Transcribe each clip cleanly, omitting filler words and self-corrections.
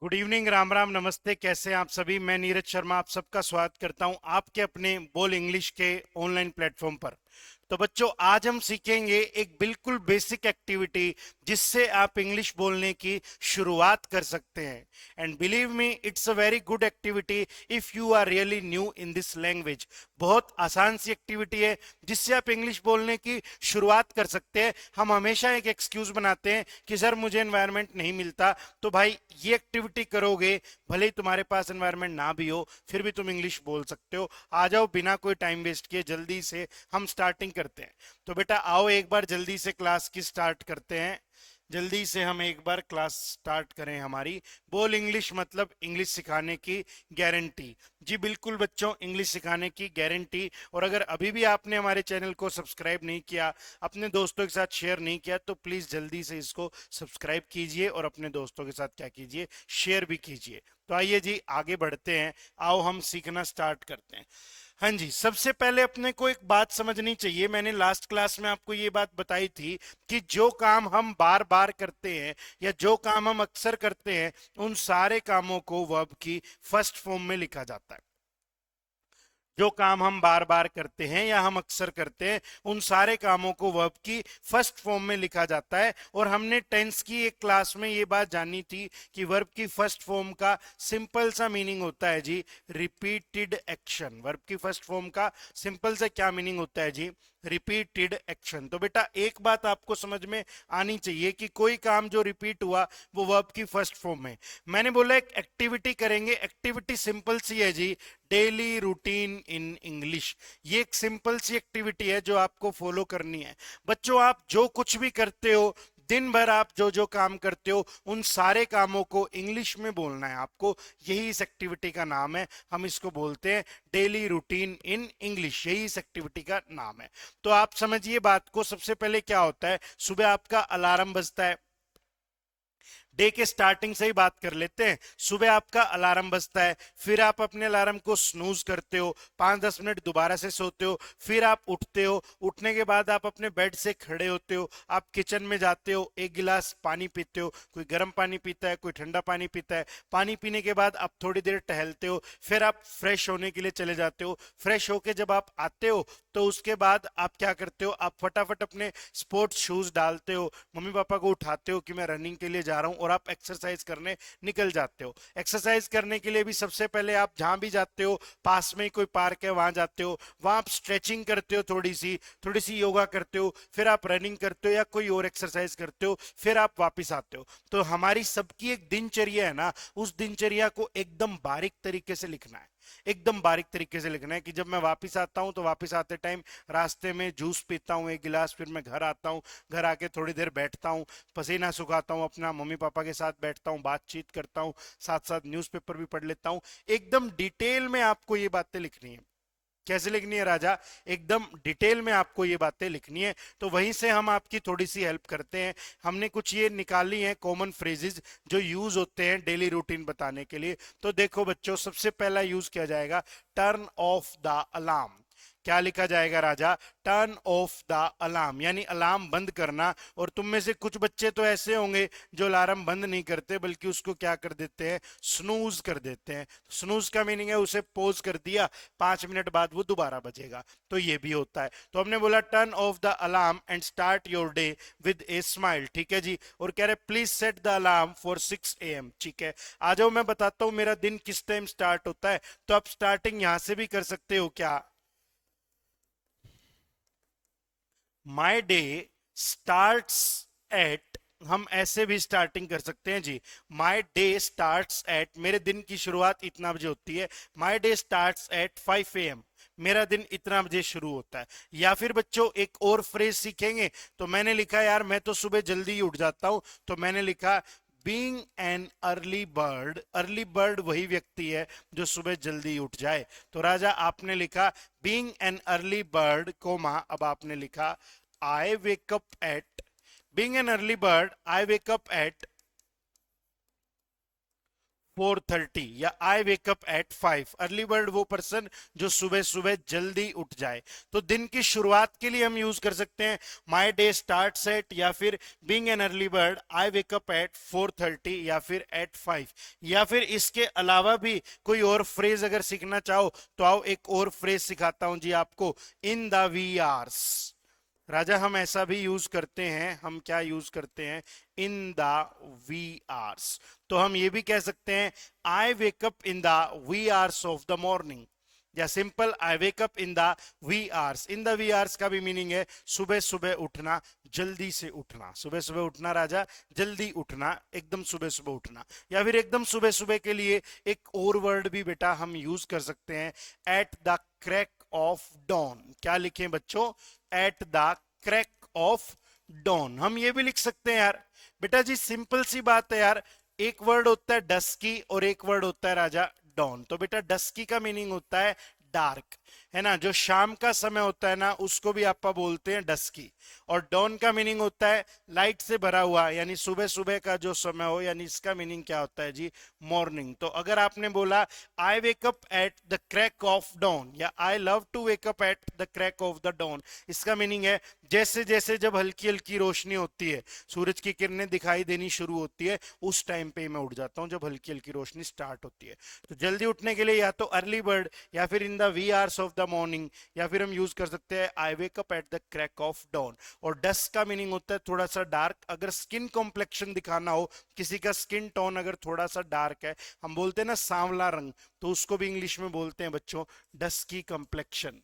Good evening, Ram Ram, नमस्ते। कैसे हैं आप सभी? मैं नीरज शर्मा आप सबका स्वागत करता हूं आपके अपने बोल इंग्लिश के ऑनलाइन प्लेटफॉर्म पर। तो बच्चों, आज हम सीखेंगे एक बिल्कुल बेसिक एक्टिविटी जिससे आप इंग्लिश बोलने की शुरुआत कर सकते हैं। And believe me, it's a very good activity if you are really new in this language. बहुत आसान सी एक्टिविटी है जिससे आप इंग्लिश बोलने की शुरुआत कर सकते हैं। हम हमेशा एक एक्सक्यूज बनाते हैं कि सर मुझे एनवायरनमेंट नहीं मिलता, तो भाई ये एक्टिविटी करोगे, भले ही तुम्हारे पास एनवायरनमेंट ना भी हो, फिर भी तुम इंग्लिश बोल सकते हो। आ जाओ, बिना कोई टाइम वेस्ट किए जल्दी से हम स्टार्टिंग करते हैं। तो बेटा आओ, एक बार जल्दी से क्लास की स्टार्ट करते हैं। जल्दी से हम एक बार क्लास स्टार्ट करें हमारी। बोल इंग्लिश मतलब इंग्लिश सिखाने की गारंटी। जी बिल्कुल बच्चों, इंग्लिश सिखाने की गारंटी। और अगर अभी भी आपने हमारे चैनल को सब्सक्राइब नहीं किया, अपने दोस्तों के साथ शेयर नहीं किया, तो प्लीज जल्दी से इसको सब्सक्राइब कीजिए और अपने दोस्तों के साथ क्या कीजिए, शेयर भी कीजिए। तो आइए जी आगे बढ़ते हैं। आओ हम सीखना स्टार्ट करते हैं। हाँ जी, सबसे पहले अपने को एक बात समझनी चाहिए। मैंने लास्ट क्लास में आपको ये बात बताई थी कि जो काम हम बार बार करते हैं या जो काम हम अक्सर करते हैं, उन सारे कामों को वर्ब की फर्स्ट फॉर्म में लिखा जाता है। जो काम हम बार बार करते हैं या हम अक्सर करते हैं, उन सारे कामों को वर्ब की फर्स्ट फॉर्म में लिखा जाता है। और हमने टेंस की एक क्लास में ये बात जानी थी कि वर्ब की फर्स्ट फॉर्म का सिंपल सा मीनिंग होता है जी रिपीटेड एक्शन। वर्ब की फर्स्ट फॉर्म का सिंपल से क्या मीनिंग होता है जी? Repeated action. तो बेटा एक बात आपको समझ में आनी चाहिए कि कोई काम जो रिपीट हुआ वो वर्ब की फर्स्ट फॉर्म में। मैंने बोला एक एक्टिविटी करेंगे। एक्टिविटी सिंपल सी है जी, डेली रूटीन इन इंग्लिश। ये एक सिंपल सी एक्टिविटी है जो आपको फॉलो करनी है। बच्चों, आप जो कुछ भी करते हो, दिन भर आप जो जो काम करते हो, उन सारे कामों को इंग्लिश में बोलना है आपको। यही इस एक्टिविटी का नाम है। हम इसको बोलते हैं डेली रूटीन इन इंग्लिश। यही इस एक्टिविटी का नाम है। तो आप समझिए बात को। सबसे पहले क्या होता है, सुबह आपका अलार्म बजता है। डे के स्टार्टिंग से ही बात कर लेते हैं। सुबह आपका अलार्म बजता है, फिर आप अपने अलार्म को स्नूज करते हो, 5-10 मिनट दोबारा से सोते हो, फिर आप उठते हो। उठने के बाद आप अपने बेड से खड़े होते हो, आप किचन में जाते हो, एक गिलास पानी पीते हो। कोई गर्म पानी पीता है, कोई ठंडा पानी पीता है। पानी पीने के बाद आप थोड़ी देर टहलते हो, फिर आप फ्रेश होने के लिए चले जाते हो। फ्रेश होके जब आप आते हो, तो उसके बाद आप क्या करते हो, आप फटाफट अपने स्पोर्ट्स शूज डालते हो, मम्मी पापा को उठाते हो कि मैं रनिंग के लिए जा रहा हूँ, और आप एक्सरसाइज करने निकल जाते हो। एक्सरसाइज करने के लिए भी सबसे पहले आप जहां भी जाते हो, पास में ही कोई पार्क है वहां जाते हो, वहां आप स्ट्रेचिंग करते हो, थोड़ी सी योगा करते हो, फिर आप रनिंग करते हो या कोई और एक्सरसाइज करते हो, फिर आप वापस आते हो। तो हमारी सबकी एक दिनचर्या है ना, उस दिनचर्या को एकदम बारीक तरीके से लिखना है। एकदम बारीक तरीके से लिखना है कि जब मैं वापस आता हूं तो वापस आते टाइम रास्ते में जूस पीता हूं एक गिलास, फिर मैं घर आता हूं, घर आके थोड़ी देर बैठता हूं, पसीना सुखाता हूं अपना, मम्मी पापा के साथ बैठता हूं, बातचीत करता हूं, साथ साथ न्यूज़पेपर भी पढ़ लेता हूं। एकदम डिटेल में आपको ये बातें लिखनी है। कैसे लिखनी है राजा? एकदम डिटेल में आपको ये बातें लिखनी है। तो वहीं से हम आपकी थोड़ी सी हेल्प करते हैं। हमने कुछ ये निकाली हैं कॉमन फ्रेजेस जो यूज होते हैं डेली रूटीन बताने के लिए। तो देखो बच्चों, सबसे पहला यूज किया जाएगा टर्न ऑफ द अलार्म। क्या लिखा जाएगा राजा? टर्न ऑफ द अलार्म, यानी अलार्म बंद करना। और तुम में से कुछ बच्चे तो ऐसे होंगे जो अलार्म बंद नहीं करते, बल्कि उसको क्या कर देते हैं, स्नूज कर देते हैं। स्नूज का मीनिंग है उसे पोज कर दिया, 5 मिनट बाद वो दोबारा बजेगा। तो ये भी होता है। तो हमने बोला turn off the alarm and start your day with a smile. ठीक है जी। और कह रहे please set the alarm for 6 AM। ठीक है, आ जाओ मैं बताता हूं मेरा दिन किस टाइम स्टार्ट होता है। तो आप स्टार्टिंग यहां से भी कर सकते हो क्या? माई डे स्टार्ट्स एट, हम ऐसे भी स्टार्टिंग कर सकते हैं जी। माई डे स्टार्ट्स एट, मेरे दिन की शुरुआत इतना बजे होती है। My day starts at 5 AM, मेरा दिन इतना बजे शुरू होता है। या फिर बच्चों एक और फ्रेज सीखेंगे। तो मैंने लिखा यार मैं तो सुबह जल्दी ही उठ जाता हूं, तो मैंने लिखा being an early bird. Early bird वही व्यक्ति है जो सुबह जल्दी उठ जाए। तो राजा आपने लिखा being an early bird comma, अब आपने लिखा I wake up at, being an early bird, I wake up at 4:30 या आई वेकअप एट 5। अर्ली बर्ड वो पर्सन जो सुबह सुबह जल्दी उठ जाए। तो दिन की शुरुआत के लिए हम यूज कर सकते हैं माई डे स्टार्ट एट, या फिर being an early bird I wake up eight 4:30 या फिर एट 5। या फिर इसके अलावा भी कोई और फ्रेज अगर सीखना चाहो तो आओ एक और फ्रेज सिखाता हूं जी आपको, इन द वी आवर्स। राजा हम ऐसा भी यूज करते हैं, हम क्या यूज करते हैं, इन द वी आवर्स। तो हम ये भी कह सकते हैं I wake up in the wee hours of the morning, या simple I wake up in the wee hours. In the wee hours का भी मीनिंग है सुबह सुबह उठना, जल्दी से उठना। सुबह सुबह उठना राजा, जल्दी उठना, एकदम सुबह सुबह उठना। या फिर एकदम सुबह सुबह के लिए एक और वर्ड भी बेटा हम यूज कर सकते हैं, at the crack of dawn. क्या लिखें बच्चों, at the crack of dawn. हम ये भी लिख सकते हैं यार बेटा जी, सिंपल सी बात है यार, एक वर्ड होता है डस्की और एक वर्ड होता है राजा डॉन। तो बेटा डस्की का मीनिंग होता है डार्क, है ना, जो शाम का समय होता है ना उसको भी आपा बोलते हैं डस्की। और डॉन का मीनिंग होता है लाइट से भरा हुआ, यानी सुबह सुबह का जो समय हो, यानी इसका मीनिंग क्या होता है जी, मॉर्निंग। तो अगर आपने बोला I wake up at the crack of dawn, या I love to wake up at the crack of the dawn, इसका मीनिंग है जैसे जैसे जब हल्की हल्की रोशनी होती है, सूरज की किरणें दिखाई देनी शुरू होती है, उस टाइम पे मैं उठ जाता हूं जब हल्की हल्की रोशनी स्टार्ट होती है। तो जल्दी उठने के लिए या तो अर्ली बर्ड या फिर in the wee hours of the morning, या फिर हम यूज कर सकते हैं I wake up at the crack of dawn. और डस्ट का मीनिंग होता है थोड़ा सा डार्क। अगर स्किन कॉम्प्लेक्शन दिखाना हो, किसी का स्किन टोन अगर थोड़ा सा डार्क है, हम बोलते हैं ना सांवला रंग, तो उसको भी इंग्लिश में बोलते हैं बच्चों डस्की कॉम्प्लेक्शन।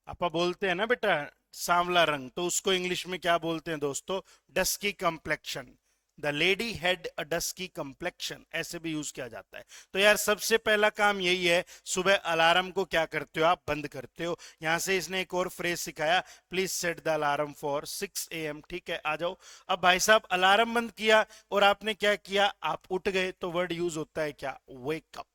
आपा बोलते हैं ना बेटा सांवला रंग, तो उसको इंग्लिश में क्या बोलते हैं दोस्तों, dusky complexion. The lady had a dusky complexion, ऐसे भी यूज किया जाता है। तो यार सबसे पहला काम यही है, सुबह अलार्म को क्या करते हो आप, बंद करते हो। यहां से इसने एक और फ्रेज सिखाया, please set the alarm for 6 AM। ठीक है, आ जाओ। अब भाई साहब अलार्म बंद किया और आपने क्या किया, आप उठ गए, तो वर्ड यूज होता है क्या, वेकअप।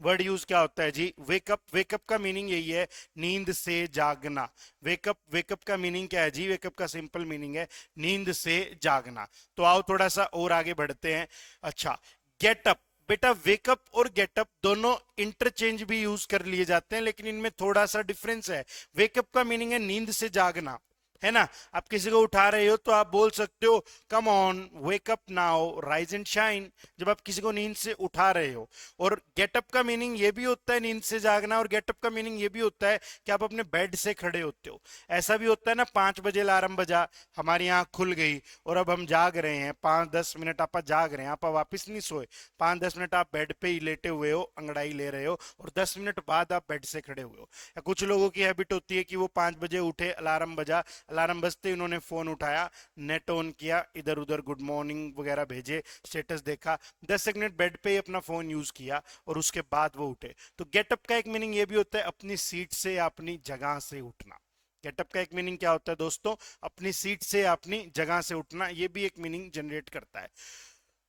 वर्ड यूज क्या होता है जी, वेकअप। वेकअप का मीनिंग यही है नींद से जागना। वेकअप, वेकअप का मीनिंग क्या है जी, वेकअप का सिंपल मीनिंग है नींद से जागना। तो आओ थोड़ा सा और आगे बढ़ते हैं। अच्छा, गेटअप। बेटा वेकअप और गेटअप दोनों इंटरचेंज भी यूज कर लिए जाते हैं, लेकिन इनमें थोड़ा सा डिफरेंस है। वेकअप का मीनिंग है नींद से जागना, है ना। आप किसी को उठा रहे हो तो आप बोल सकते हो come on wake up now rise and shine, जब आप किसी को नींद से उठा रहे हो। और गेटअप का मीनिंग ये भी होता है नींद से जागना, और गेटअप का मीनिंग ये भी होता है कि आप अपने बेड से खड़े होते हो। ऐसा भी होता है ना, 5 बजे अलार्म बजा, हमारी आंख खुल गई और अब हम जाग रहे हैं, 5-10 मिनट आप जाग रहे हैं, आप वापिस नहीं सोए, 5-10 मिनट आप बेड पे ही लेटे हुए हो, अंगड़ाई ले रहे हो, और 10 मिनट बाद आप बेड से खड़े हुए हो। या कुछ लोगों की हैबिट होती है कि वो 5 बजे उठे, अलार्म बजा, अलार्म बजते उन्होंने फोन उठाया, नेट ऑन किया, इधर उधर गुड मॉर्निंग वगैरह भेजे, स्टेटस देखा, 10 मिनट बेड पे ही अपना फोन यूज किया और उसके बाद वो उठे। तो गेटअप का एक मीनिंग ये भी होता है अपनी सीट से या अपनी जगह से उठना। गेटअप का एक मीनिंग क्या होता है दोस्तों, अपनी सीट से या अपनी जगह से उठना, ये भी एक मीनिंग जनरेट करता है।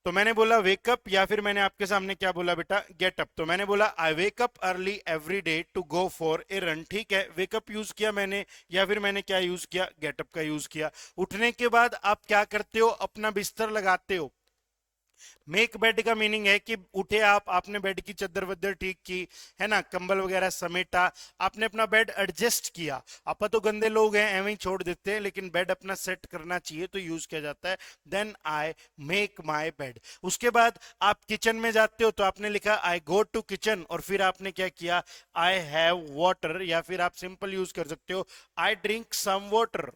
तो मैंने बोला वेकअप, या फिर मैंने आपके सामने क्या बोला बेटा, गेटअप। तो मैंने बोला I wake up early every day to go for a run. ठीक है, वेकअप यूज किया मैंने, या फिर मैंने क्या यूज किया, गेटअप का यूज किया। उठने के बाद आप क्या करते हो, अपना बिस्तर लगाते हो। मेक बेड का मीनिंग है कि उठे आप, आपने बेड की चद्दर वद्दर ठीक की, है ना, कंबल वगैरह समेटा, आपने अपना बेड एडजस्ट किया। आप तो गंदे लोग हैं, एवं ही छोड़ देते हैं, लेकिन बेड अपना सेट करना चाहिए, तो यूज किया जाता है then I make my bed. उसके बाद आप किचन में जाते हो, तो आपने लिखा आई गो टू किचन, और फिर आपने क्या किया, आई हैव वाटर, या फिर आप सिंपल यूज कर सकते हो I drink some water,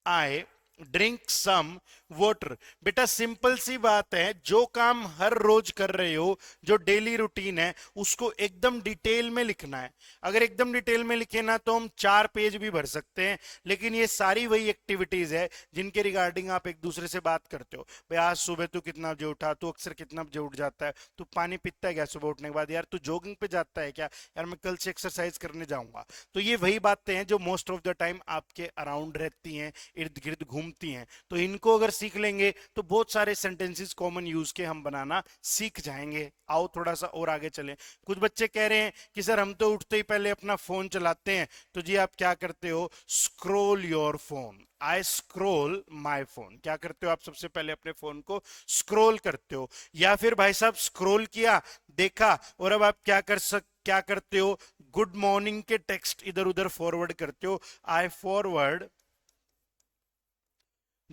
I drink some water. बेटा सिंपल सी बात है, जो काम हर रोज कर रहे हो, जो डेली रूटीन है, उसको एकदम डिटेल में लिखना है। अगर एकदम डिटेल में लिखे ना तो हम 4 पेज भी भर सकते हैं, लेकिन ये सारी वही एक्टिविटीज है जिनके रिगार्डिंग आप एक दूसरे से बात करते हो। भाई आज सुबह तू कितना बजे उठा, तू अक्सर कितना बजे उठ जाता है, तू पानी पीता है क्या सुबह उठने के बाद, यार तू जॉगिंग पे जाता है क्या, यार मैं कल से एक्सरसाइज करने जाऊंगा। तो ये वही बातें हैं जो मोस्ट ऑफ द टाइम आपके अराउंड रहती हैं, इर्द गिर्द घूमती हैं। तो इनको अगर सीख लेंगे तो बहुत सारे सेंटेंसेस कॉमन यूज के हम बनाना सीख जाएंगे। आओ थोड़ा सा और आगे चलें। कुछ बच्चे कह रहे हैं कि सर हम तो उठते ही पहले अपना फोन चलाते हैं, तो जी आप क्या करते हो? Scroll your phone. I scroll my phone. क्या करते हो आप? सबसे पहले अपने फोन को स्क्रोल करते हो। या फिर भाई साहब स्क्रोल किया, देखा, और अब आप क्या करते हो? गुड मॉर्निंग के टेक्स्ट इधर उधर फॉरवर्ड करते हो। I forward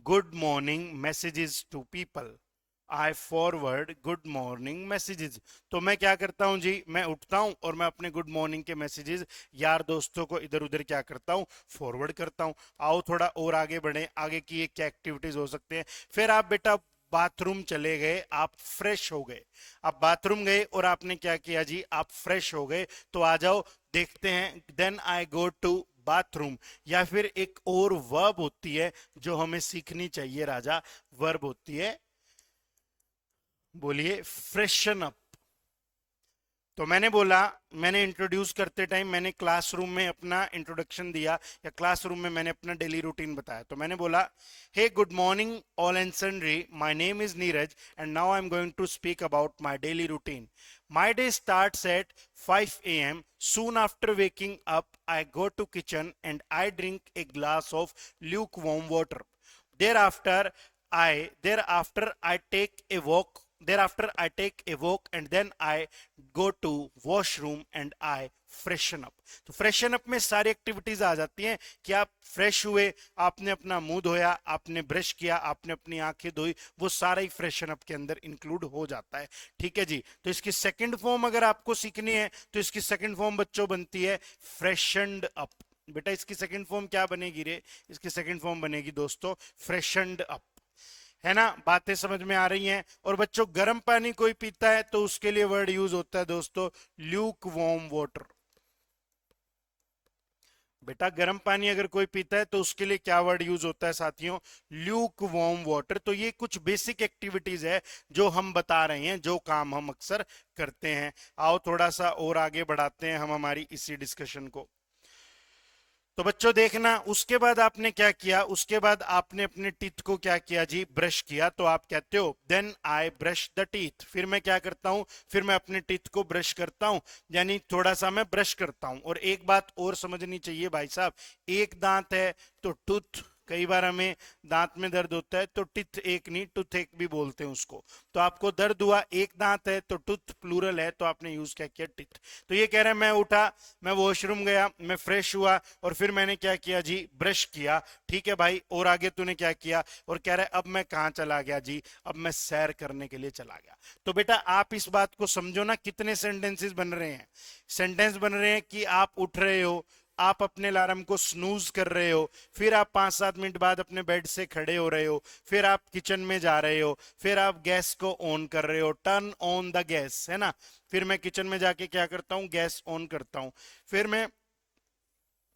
good morning messages to people. I forward good morning messages. तो मैं क्या करता हूं जी? मैं उठता हूं और मैं अपने गुड मॉर्निंग के मैसेजेस यार दोस्तों को इधर उधर क्या करता हूं? फॉरवर्ड करता हूं। आओ थोड़ा और आगे बढ़े। आगे की ये क्या एक्टिविटीज हो सकते हैं? फिर आप बेटा बाथरूम चले गए, आप फ्रेश हो गए। आप बाथरूम गए और आपने क्या किया जी? आप फ्रेश हो गए। तो आ जाओ देखते हैं। Then I go to bathroom. या फिर एक और वर्ब होती है जो हमें सीखनी चाहिए राजा, वर्ब होती है, बोलिए, फ्रेशन अप। तो मैंने बोला, मैंने इंट्रोड्यूस करते टाइम मैंने क्लासरूम में अपना इंट्रोडक्शन दिया, या क्लासरूम में मैंने अपना डेली रूटीन बताया। तो मैंने बोला, hey good morning all and sundry, my name is Neeraj and now I am going to speak about my daily routine. My day starts at 5 a.m. Soon after waking up, I go to kitchen and I drink a glass of lukewarm water. Thereafter, I take a walk. Thereafter, I take a walk and then I go to washroom and I freshen up. तो freshen up में सारी activities आ जाती हैं कि आप fresh हुए, आपने अपना मुंह धोया, आपने ब्रश किया, आपने अपनी आंखें धोई, वो सारा ही फ्रेशन अप के अंदर इंक्लूड हो जाता है। ठीक है जी। तो इसकी सेकंड फॉर्म अगर आपको सीखनी है तो इसकी सेकंड फॉर्म बच्चों बनती है फ्रेशनड अप। बेटा इसकी सेकंड फॉर्म क्या बनेगी रे? इसकी सेकंड फॉर्म बनेगी दोस्तों फ्रेशनड अप। है ना? बातें समझ में आ रही हैं? और बच्चों गर्म पानी कोई पीता है तो उसके लिए वर्ड यूज होता है दोस्तों ल्यूक वार्म वाटर। बेटा गर्म पानी अगर कोई पीता है तो उसके लिए क्या वर्ड यूज होता है साथियों? Luke warm water. तो ये कुछ बेसिक एक्टिविटीज है जो हम बता रहे हैं, जो काम हम अक्सर करते हैं। आओ थोड़ा सा और आगे बढ़ाते हैं हम हमारी इसी डिस्कशन को। तो बच्चों देखना, उसके बाद आपने क्या किया? उसके बाद आपने अपने टीथ को क्या किया जी? ब्रश किया। तो आप कहते हो then I brush the teeth. फिर मैं क्या करता हूं? फिर मैं अपने टीथ को ब्रश करता हूं, यानी थोड़ा सा मैं ब्रश करता हूं। और एक बात और समझनी चाहिए भाई साहब, एक दांत है तो टूथ, कई बार हमें दांत में दर्द होता है तो टिथ एक नहीं टूथ एक भी बोलते हैं उसको। तो आपको दर्द हुआ, एक दांत है तो टूथ प्लूरल है, तो आपने यूज क्या किया? टिथ। तो ये कह रहे हैं मैं उठा, मैं वॉशरूम गया, मैं फ्रेश हुआ और फिर मैंने क्या किया जी? ब्रश किया। ठीक है भाई, और आगे तूने क्या किया? और कह रहा है अब मैं कहाँ चला गया जी? अब मैं सैर करने के लिए चला गया। तो बेटा आप इस बात को समझो ना, कितने सेंटेंसेस बन रहे हैं? सेंटेंस बन रहे हैं कि आप उठ रहे हो, आप अपने अलार्म को स्नूज कर रहे हो, फिर आप 5-7 मिनट बाद अपने बेड से खड़े हो रहे हो, फिर आप किचन में जा रहे हो, फिर आप गैस को ऑन कर रहे हो, टर्न ऑन द गैस, है ना? फिर मैं किचन में जाके क्या करता हूँ? गैस ऑन करता हूँ। फिर मैं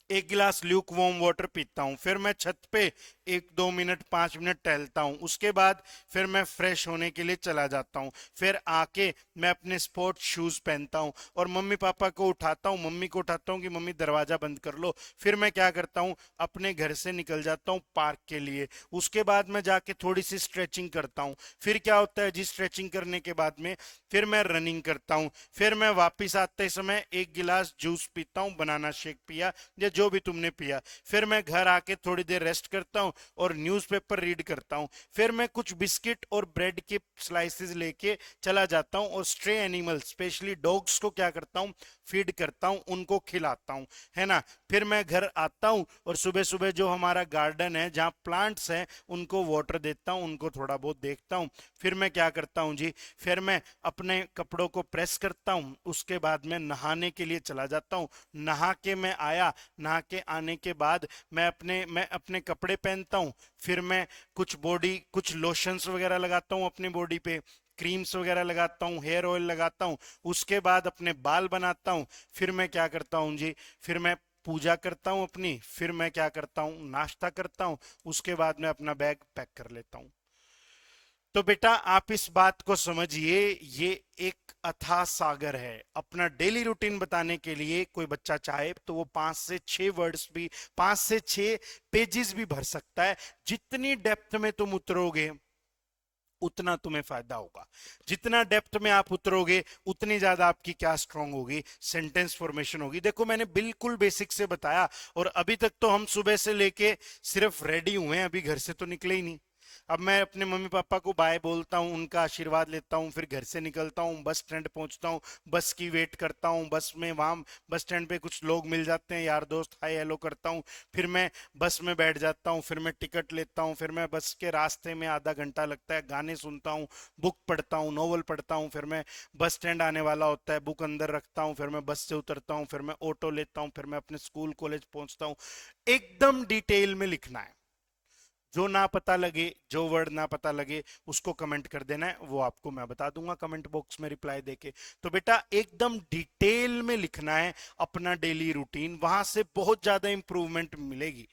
एक गिलास ल्यूक वार्म वाटर पीता हूँ। फिर मैं छत पे 1-2 मिनट 5 मिनट टहलता हूँ। उसके बाद फिर मैं फ्रेश होने के लिए चला जाता हूँ। फिर आके मैं अपने स्पोर्ट शूज पहनता हूँ और मम्मी पापा को उठाता हूँ, मम्मी को उठाता हूँ कि मम्मी दरवाजा बंद कर लो। फिर मैं क्या करता हूँ? अपने घर से निकल जाता हूँ पार्क के लिए। उसके बाद मैं जाके थोड़ी सी स्ट्रेचिंग करता हूँ। फिर क्या होता है जी? स्ट्रेचिंग करने के बाद में फिर मैं रनिंग करता हूँ। फिर मैं वापिस आते समय एक गिलास जूस पीता हूँ, बनाना शेक पिया या जो भी तुमने पिया। फिर मैं घर आके थोड़ी देर रेस्ट करता हूँ और न्यूज़पेपर रीड करता हूँ। फिर मैं कुछ बिस्किट और ब्रेड के स्लाइसेस लेके चला जाता हूँ और स्ट्रे एनिमल स्पेशली डॉग्स को क्या करता हूँ? फीड करता हूँ, उनको खिलाता हूँ, है ना? फिर मैं घर आता हूँ और सुबह सुबह जो हमारा गार्डन है जहाँ प्लांट्स हैं उनको वाटर देता हूँ, उनको थोड़ा बहुत देखता हूँ। फिर मैं क्या करता हूँ जी? फिर मैं अपने कपड़ों को प्रेस करता हूँ। उसके बाद मैं नहाने के लिए चला जाता हूँ। नहा के मैं आया, नहा के आने के बाद मैं अपने कपड़े पहनता हूँ। फिर मैं कुछ लोशंस वगैरह लगाता हूँ अपने बॉडी पे, क्रीम्स वगैरह लगाता हूँ, हेयर ऑयल लगाता हूँ। उसके बाद अपने बाल बनाता हूँ। फिर मैं क्या करता हूँ जी? फिर मैं पूजा करता हूँ अपनी। फिर मैं क्या करता हूँ? नाश्ता करता हूँ। उसके बाद मैं अपना बैग पैक कर लेता हूँ। तो बेटा आप इस बात को समझिए, ये एक अथाह सागर है। अपना डेली रूटीन बताने के लिए कोई बच्चा चाहे तो वो 5 से 6 वर्ड्स भी, 5 से 6 पेजेस भी भर सकता है। जितनी डेप्थ में तुम उतरोगे उतना तुम्हें फायदा होगा। जितना डेप्थ में आप उतरोगे उतनी ज्यादा आपकी क्या स्ट्रांग होगी, सेंटेंस फॉर्मेशन होगी। देखो मैंने बिल्कुल बेसिक से बताया, और अभी तक तो हम सुबह से लेके सिर्फ रेडी हुए हैं, अभी घर से तो निकले ही नहीं। अब मैं अपने मम्मी पापा को बाय बोलता हूँ, उनका आशीर्वाद लेता हूँ, फिर घर से निकलता हूँ, बस स्टैंड पहुंचता हूँ, बस की वेट करता हूँ, बस में वहां बस स्टैंड पे कुछ लोग मिल जाते हैं, यार दोस्त, हाय हेलो करता हूँ, फिर मैं बस में बैठ जाता हूँ, फिर मैं टिकट लेता हूँ, फिर मैं बस के रास्ते में आधा घंटा लगता है, गाने सुनता हूँ, बुक पढ़ता हूँ, नॉवल पढ़ता हूँ, फिर मैं बस स्टैंड आने वाला होता है, बुक अंदर रखता हूँ, फिर मैं बस से उतरता हूँ, फिर मैं ऑटो लेता हूँ, फिर मैं अपने स्कूल कॉलेज पहुंचता हूँ। एकदम डिटेल में लिखना है। जो ना पता लगे, जो वर्ड ना पता लगे, उसको कमेंट कर देना है, वो आपको मैं बता दूंगा कमेंट बॉक्स में रिप्लाई देके। तो बेटा एकदम डिटेल में लिखना है अपना डेली रूटीन, वहां से बहुत ज्यादा इंप्रूवमेंट मिलेगी।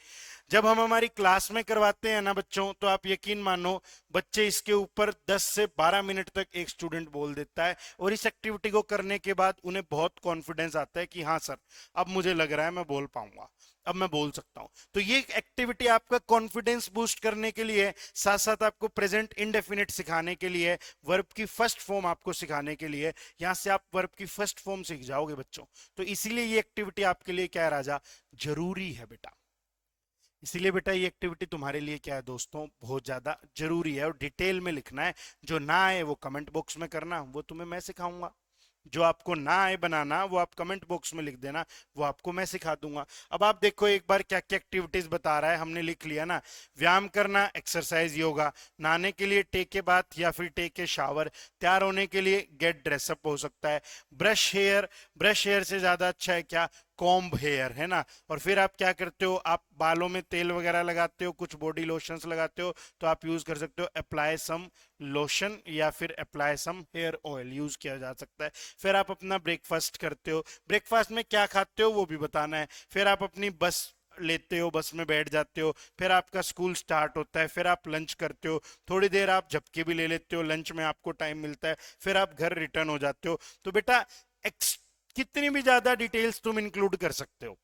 जब हम हमारी क्लास में करवाते हैं ना बच्चों, तो आप यकीन मानो बच्चे इसके ऊपर 10 से 12 मिनट तक एक स्टूडेंट बोल देता है, और इस एक्टिविटी को करने के बाद उन्हें बहुत कॉन्फिडेंस आता है कि हाँ सर, अब मुझे लग रहा है मैं बोल पाऊंगा, अब मैं बोल सकता हूं। तो ये एक्टिविटी आपका कॉन्फिडेंस बूस्ट करने के लिए, साथ साथ आपको प्रेजेंट इंडेफिनिट सिखाने के लिए, वर्ब की फर्स्ट फॉर्म आपको सिखाने के लिए, यहां से आप वर्ब की फर्स्ट फॉर्म सीख जाओगे बच्चों। तो इसीलिए ये एक्टिविटी आपके लिए क्या है राजा, जरूरी है बेटा। इसीलिए बेटा ये एक्टिविटी तुम्हारे लिए क्या है दोस्तों, बहुत ज्यादा जरूरी है, और डिटेल में लिखना है। जो ना आए वो कमेंट बॉक्स में करना, वो तुम्हें मैं सिखाऊंगा। जो आपको ना आए बनाना वो आप कमेंट बॉक्स में लिख देना, वो आपको मैं सिखा दूंगा। अब आप देखो एक बार क्या क्या एक्टिविटीज बता रहा है, हमने लिख लिया ना। व्यायाम करना, एक्सरसाइज, योगा। नहाने के लिए टेक ए बाथ या फिर टेक ए शावर। तैयार होने के लिए गेट ड्रेसअप हो सकता है। ब्रश हेयर, ब्रश हेयर से ज्यादा अच्छा है क्या, कॉम्ब हेयर, है ना। और फिर आप क्या करते हो, आप बालों में तेल वगैरह लगाते हो, कुछ बॉडी लोशंस लगाते हो, तो आप यूज कर सकते हो अप्लाई सम लोशन, या फिर apply some hair oil use किया जा सकता है। फिर आप अपना ब्रेकफास्ट करते हो, ब्रेकफास्ट में क्या खाते हो वो भी बताना है। फिर आप अपनी बस लेते हो, बस में बैठ जाते हो, फिर आपका स्कूल स्टार्ट होता है, फिर आप लंच करते हो, थोड़ी देर आप झपकी भी ले लेते हो, लंच में आपको टाइम मिलता है, फिर आप घर रिटर्न हो जाते हो। तो बेटा कितनी भी ज्यादा डिटेल्स तुम इंक्लूड कर सकते हो।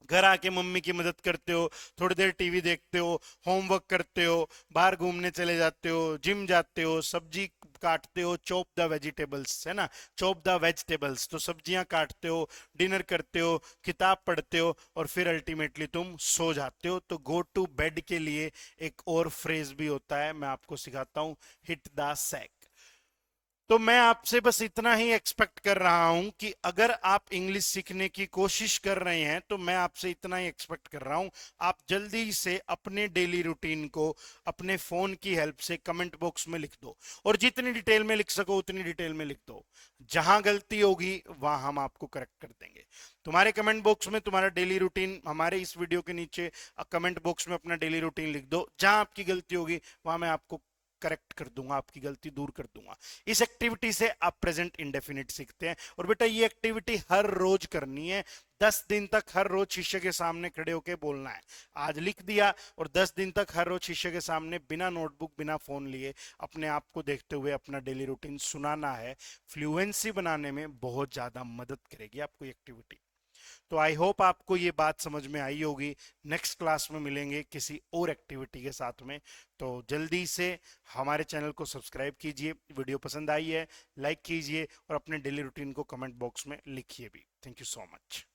घर आके मम्मी की मदद करते हो, थोड़ी देर टीवी देखते हो, होमवर्क करते हो, बाहर घूमने चले जाते हो, जिम जाते हो, सब्जी काटते हो, चॉप द वेजिटेबल्स, है ना, चॉप द वेजिटेबल्स, तो सब्जियां काटते हो, डिनर करते हो, किताब पढ़ते हो, और फिर अल्टीमेटली तुम सो जाते हो। तो गो टू बेड के लिए एक और फ्रेज भी होता है, मैं आपको सिखाता हूं, हिट द सैक। तो मैं आपसे बस इतना ही एक्सपेक्ट कर रहा हूं कि अगर आप इंग्लिश सीखने की कोशिश कर रहे हैं, तो मैं आपसे इतना ही एक्सपेक्ट कर रहा हूं, आप जल्दी से अपने डेली रूटीन को अपने फोन की हेल्प से कमेंट बॉक्स में लिख दो, और जितनी डिटेल में लिख सको उतनी डिटेल में लिख दो। जहां गलती होगी वहां हम आपको करेक्ट कर देंगे। तुम्हारे कमेंट बॉक्स में तुम्हारा डेली रूटीन, हमारे इस वीडियो के नीचे कमेंट बॉक्स में अपना डेली रूटीन लिख दो, जहां आपकी गलती होगी वहां मैं आपको करेक्ट कर दूंगा, आपकी गलती दूर कर दूंगा। इस एक्टिविटी से आप प्रेजेंट इंडेफिनिट सीखते हैं। और बेटा ये एक्टिविटी हर रोज करनी है, 10 दिन तक हर रोज शीशे के सामने खड़े होकर बोलना है। आज लिख दिया, और 10 दिन तक हर रोज शीशे के सामने बिना नोटबुक बिना फोन लिए अपने आप को देखते हुए अपना डेली रूटीन सुनाना है। फ्लुएंसी बनाने में बहुत ज्यादा मदद करेगी आपको एक्टिविटी। तो आई होप आपको ये बात समझ में आई होगी। नेक्स्ट क्लास में मिलेंगे किसी और एक्टिविटी के साथ में। तो जल्दी से हमारे चैनल को सब्सक्राइब कीजिए, वीडियो पसंद आई है लाइक कीजिए, और अपने डेली रूटीन को कमेंट बॉक्स में लिखिए भी। Thank you so much.